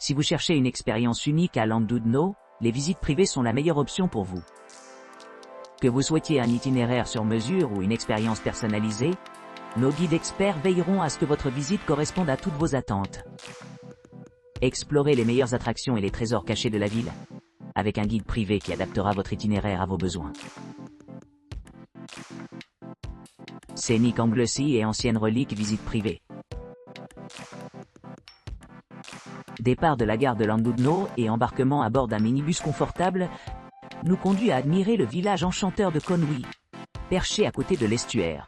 Si vous cherchez une expérience unique à Llandudno, les visites privées sont la meilleure option pour vous. Que vous souhaitiez un itinéraire sur mesure ou une expérience personnalisée, nos guides experts veilleront à ce que votre visite corresponde à toutes vos attentes. Explorez les meilleures attractions et les trésors cachés de la ville, avec un guide privé qui adaptera votre itinéraire à vos besoins. Scénic Anglesey et anciennes reliques visite privée. Départ de la gare de Llandudno et embarquement à bord d'un minibus confortable nous conduit à admirer le village enchanteur de Conwy, perché à côté de l'estuaire.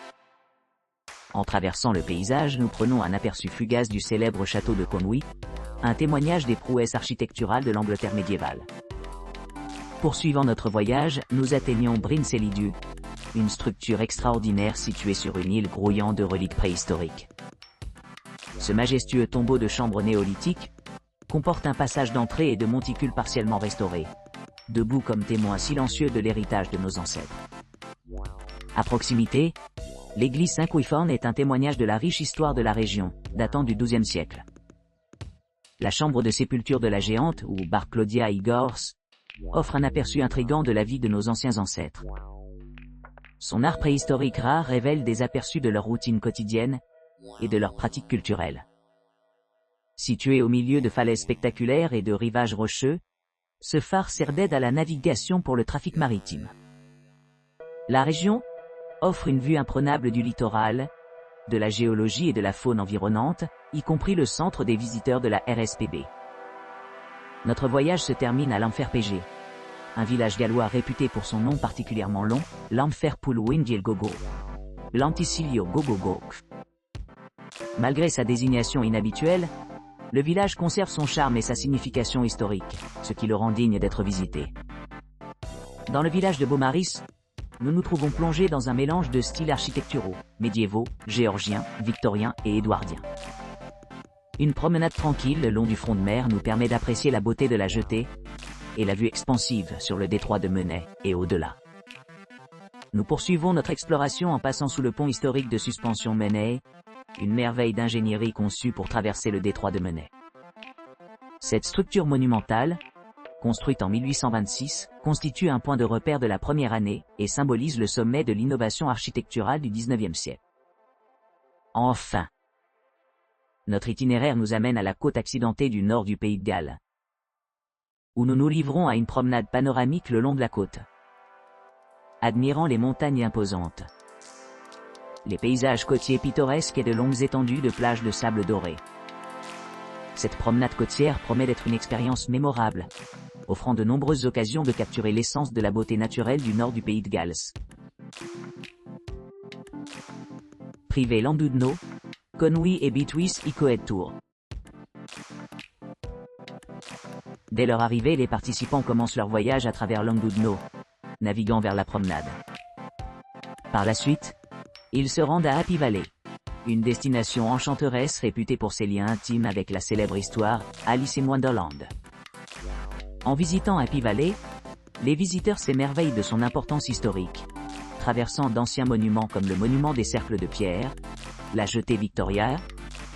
En traversant le paysage, nous prenons un aperçu fugace du célèbre château de Conwy, un témoignage des prouesses architecturales de l'Angleterre médiévale. Poursuivant notre voyage, nous atteignons Bryn Cellidu, une structure extraordinaire située sur une île grouillant de reliques préhistoriques. Ce majestueux tombeau de chambre néolithique comporte un passage d'entrée et de monticule partiellement restauré, debout comme témoin silencieux de l'héritage de nos ancêtres. À proximité, l'église Saint-Cuithorn est un témoignage de la riche histoire de la région, datant du XIIe siècle. La chambre de sépulture de la géante, ou Bar Claudia Igors, offre un aperçu intrigant de la vie de nos anciens ancêtres. Son art préhistorique rare révèle des aperçus de leur routine quotidienne et de leurs pratiques culturelles. Situé au milieu de falaises spectaculaires et de rivages rocheux, ce phare sert d'aide à la navigation pour le trafic maritime. La région offre une vue imprenable du littoral, de la géologie et de la faune environnante, y compris le centre des visiteurs de la RSPB. Notre voyage se termine à Lamferpege, un village gallois réputé pour son nom particulièrement long, Lamferpulwindielgogo, Lanticilio Gogogok. Malgré sa désignation inhabituelle, le village conserve son charme et sa signification historique, ce qui le rend digne d'être visité. Dans le village de Beaumaris, nous nous trouvons plongés dans un mélange de styles architecturaux, médiévaux, géorgiens, victoriens et édouardiens. Une promenade tranquille le long du front de mer nous permet d'apprécier la beauté de la jetée et la vue expansive sur le détroit de Menai et au-delà. Nous poursuivons notre exploration en passant sous le pont historique de suspension Menai, une merveille d'ingénierie conçue pour traverser le détroit de Menai. Cette structure monumentale, construite en 1826, constitue un point de repère de la première année et symbolise le sommet de l'innovation architecturale du XIXe siècle. Enfin, notre itinéraire nous amène à la côte accidentée du nord du pays de Galles, où nous nous livrons à une promenade panoramique le long de la côte, admirant les montagnes imposantes, les paysages côtiers pittoresques et de longues étendues de plages de sable doré. Cette promenade côtière promet d'être une expérience mémorable, offrant de nombreuses occasions de capturer l'essence de la beauté naturelle du nord du pays de Galles. Privé Llandudno, Conwy et Betwis Icoed Tour. Dès leur arrivée, les participants commencent leur voyage à travers Llandudno, naviguant vers la promenade. Par la suite, ils se rendent à Happy Valley, une destination enchanteresse réputée pour ses liens intimes avec la célèbre histoire Alice in Wonderland. En visitant Happy Valley, les visiteurs s'émerveillent de son importance historique, traversant d'anciens monuments comme le monument des cercles de pierre, la jetée Victoria,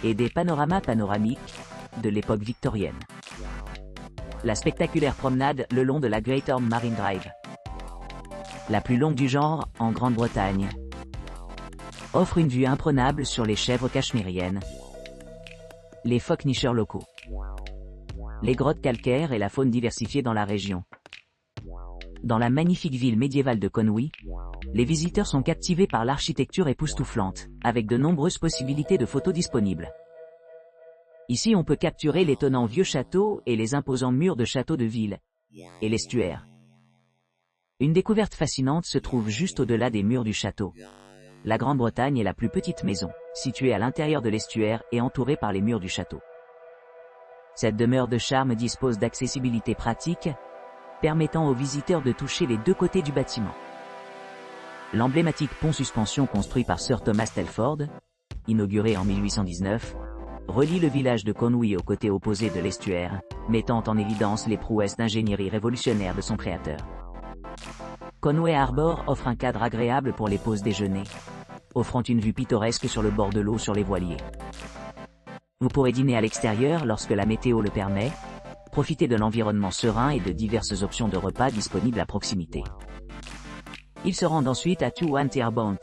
et des panoramas panoramiques de l'époque victorienne. La spectaculaire promenade le long de la Great Orme Marine Drive, la plus longue du genre en Grande-Bretagne, offre une vue imprenable sur les chèvres cachemiriennes, les phoques nicheurs locaux, les grottes calcaires et la faune diversifiée dans la région. Dans la magnifique ville médiévale de Conwy, les visiteurs sont captivés par l'architecture époustouflante, avec de nombreuses possibilités de photos disponibles. Ici on peut capturer l'étonnant vieux château et les imposants murs de châteaux de ville, et l'estuaire. Une découverte fascinante se trouve juste au-delà des murs du château. La Grande-Bretagne est la plus petite maison, située à l'intérieur de l'estuaire et entourée par les murs du château. Cette demeure de charme dispose d'accessibilité pratique, permettant aux visiteurs de toucher les deux côtés du bâtiment. L'emblématique pont suspension construit par Sir Thomas Telford, inauguré en 1819, relie le village de Conwy au côté opposé de l'estuaire, mettant en évidence les prouesses d'ingénierie révolutionnaire de son créateur. Conwy Harbour offre un cadre agréable pour les pauses déjeuner, offrant une vue pittoresque sur le bord de l'eau sur les voiliers. Vous pourrez dîner à l'extérieur lorsque la météo le permet, profiter de l'environnement serein et de diverses options de repas disponibles à proximité. Ils se rendent ensuite à Tuanterbont,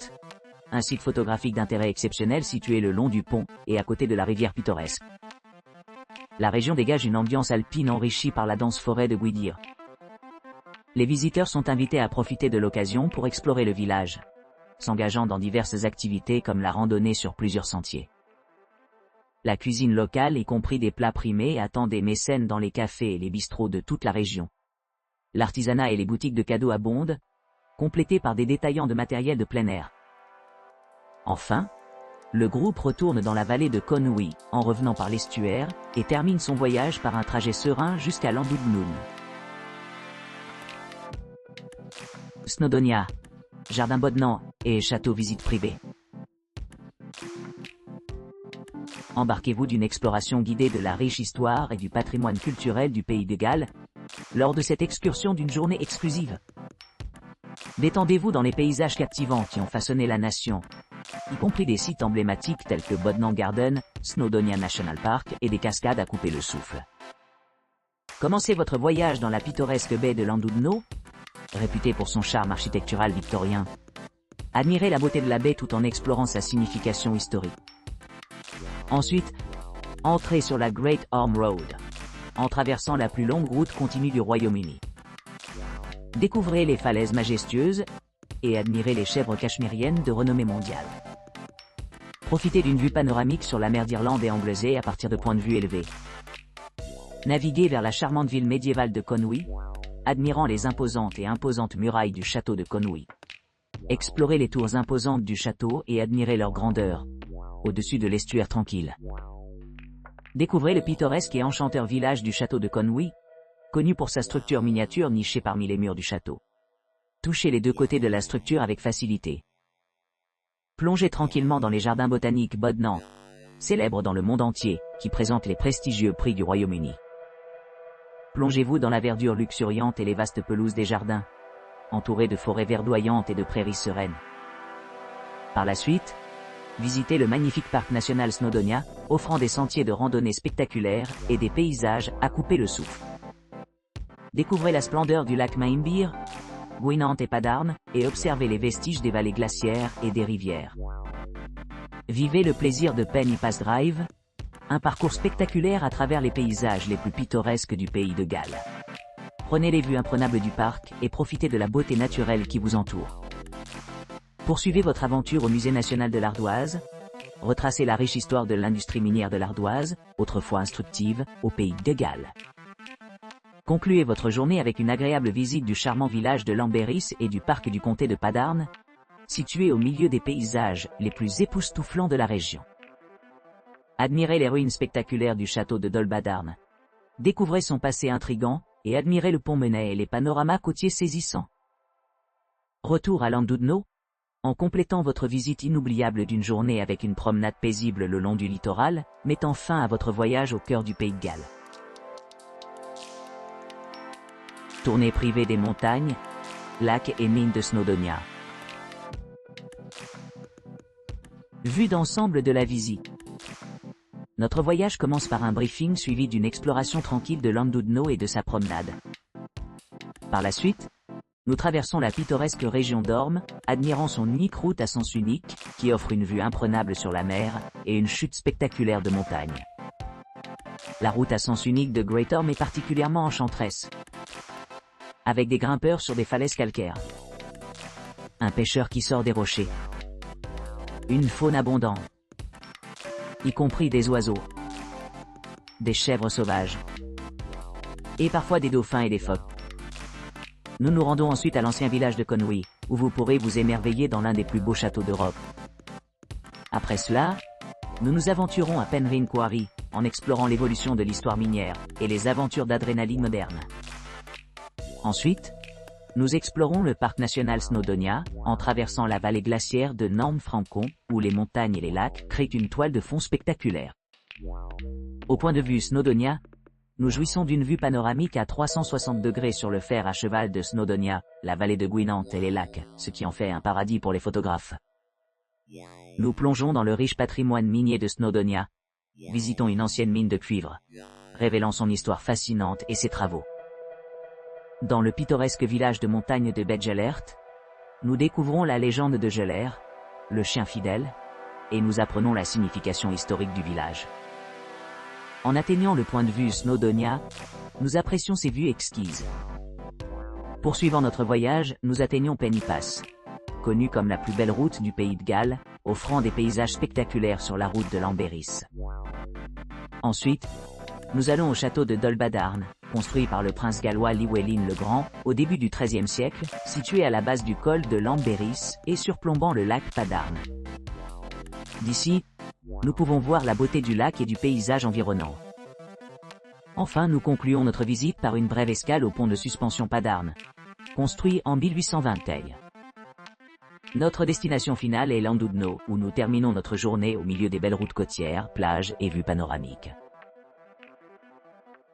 un site photographique d'intérêt exceptionnel situé le long du pont et à côté de la rivière pittoresque. La région dégage une ambiance alpine enrichie par la dense forêt de Gwydir. Les visiteurs sont invités à profiter de l'occasion pour explorer le village, s'engageant dans diverses activités comme la randonnée sur plusieurs sentiers. La cuisine locale, y compris des plats primés, attend des mécènes dans les cafés et les bistrots de toute la région. L'artisanat et les boutiques de cadeaux abondent, complétés par des détaillants de matériel de plein air. Enfin, le groupe retourne dans la vallée de Conwy, en revenant par l'estuaire, et termine son voyage par un trajet serein jusqu'à Llandudno. Snowdonia, Jardin Bodnant et château visite privée. Embarquez-vous d'une exploration guidée de la riche histoire et du patrimoine culturel du pays de Galles, lors de cette excursion d'une journée exclusive. Détendez-vous dans les paysages captivants qui ont façonné la nation, y compris des sites emblématiques tels que Bodnant Garden, Snowdonia National Park et des cascades à couper le souffle. Commencez votre voyage dans la pittoresque baie de Llandudno, réputée pour son charme architectural victorien. Admirez la beauté de la baie tout en explorant sa signification historique. Ensuite, entrez sur la Great Orme Road, en traversant la plus longue route continue du Royaume-Uni. Découvrez les falaises majestueuses et admirez les chèvres cachemiriennes de renommée mondiale. Profitez d'une vue panoramique sur la mer d'Irlande et Anglesey à partir de points de vue élevés. Naviguez vers la charmante ville médiévale de Conwy, admirant les imposantes murailles du château de Conwy. Explorez les tours imposantes du château et admirez leur grandeur, au-dessus de l'estuaire tranquille. Découvrez le pittoresque et enchanteur village du château de Conwy, connu pour sa structure miniature nichée parmi les murs du château. Touchez les deux côtés de la structure avec facilité. Plongez tranquillement dans les jardins botaniques Bodnant, célèbres dans le monde entier, qui présentent les prestigieux prix du Royaume-Uni. Plongez-vous dans la verdure luxuriante et les vastes pelouses des jardins, entourées de forêts verdoyantes et de prairies sereines. Par la suite, visitez le magnifique parc national Snowdonia, offrant des sentiers de randonnée spectaculaires et des paysages à couper le souffle. Découvrez la splendeur du lac Maimbir, Gwynant et Padarn, et observez les vestiges des vallées glaciaires et des rivières. Vivez le plaisir de Pen y Pass Drive, un parcours spectaculaire à travers les paysages les plus pittoresques du pays de Galles. Prenez les vues imprenables du parc et profitez de la beauté naturelle qui vous entoure. Poursuivez votre aventure au Musée national de l'Ardoise, retracez la riche histoire de l'industrie minière de l'Ardoise, autrefois instructive, au pays de Galles. Concluez votre journée avec une agréable visite du charmant village de Llanberis et du parc du comté de Padarn, situé au milieu des paysages les plus époustouflants de la région. Admirez les ruines spectaculaires du château de Dolbadarn. Découvrez son passé intrigant et admirez le pont Menai et les panoramas côtiers saisissants. Retour à Llandudno, en complétant votre visite inoubliable d'une journée avec une promenade paisible le long du littoral, mettant fin à votre voyage au cœur du pays de Galles. Tournée privée des montagnes, lacs et mines de Snowdonia. Vue d'ensemble de la visite. Notre voyage commence par un briefing suivi d'une exploration tranquille de Llandudno et de sa promenade. Par la suite, nous traversons la pittoresque région d'Orme, admirant son unique route à sens unique, qui offre une vue imprenable sur la mer, et une chute spectaculaire de montagne. La route à sens unique de Great Orme est particulièrement enchanteresse, avec des grimpeurs sur des falaises calcaires, un pêcheur qui sort des rochers, une faune abondante, y compris des oiseaux, des chèvres sauvages, et parfois des dauphins et des phoques. Nous nous rendons ensuite à l'ancien village de Conwy, où vous pourrez vous émerveiller dans l'un des plus beaux châteaux d'Europe. Après cela, nous nous aventurons à Penrhyn Quarry, en explorant l'évolution de l'histoire minière, et les aventures d'adrénaline moderne. Ensuite, nous explorons le parc national Snowdonia, en traversant la vallée glaciaire de Namfrancon, où les montagnes et les lacs créent une toile de fond spectaculaire. Au point de vue Snowdonia, nous jouissons d'une vue panoramique à 360 degrés sur le fer à cheval de Snowdonia, la vallée de Gwynant et les lacs, ce qui en fait un paradis pour les photographes. Nous plongeons dans le riche patrimoine minier de Snowdonia, visitons une ancienne mine de cuivre, révélant son histoire fascinante et ses travaux. Dans le pittoresque village de montagne de Bedgelert, nous découvrons la légende de Geler, le chien fidèle, et nous apprenons la signification historique du village. En atteignant le point de vue Snowdonia, nous apprécions ces vues exquises. Poursuivant notre voyage, nous atteignons Penny Pass, connue comme la plus belle route du pays de Galles, offrant des paysages spectaculaires sur la route de Lambéris. Ensuite, nous allons au château de Dolbadarn, construit par le prince gallois Llywelyn le Grand, au début du XIIIe siècle, situé à la base du col de Lambéris et surplombant le lac Padarn. D'ici, nous pouvons voir la beauté du lac et du paysage environnant. Enfin, nous concluons notre visite par une brève escale au pont de suspension Padarn, construit en 1820. Notre destination finale est Llandudno, où nous terminons notre journée au milieu des belles routes côtières, plages et vues panoramiques.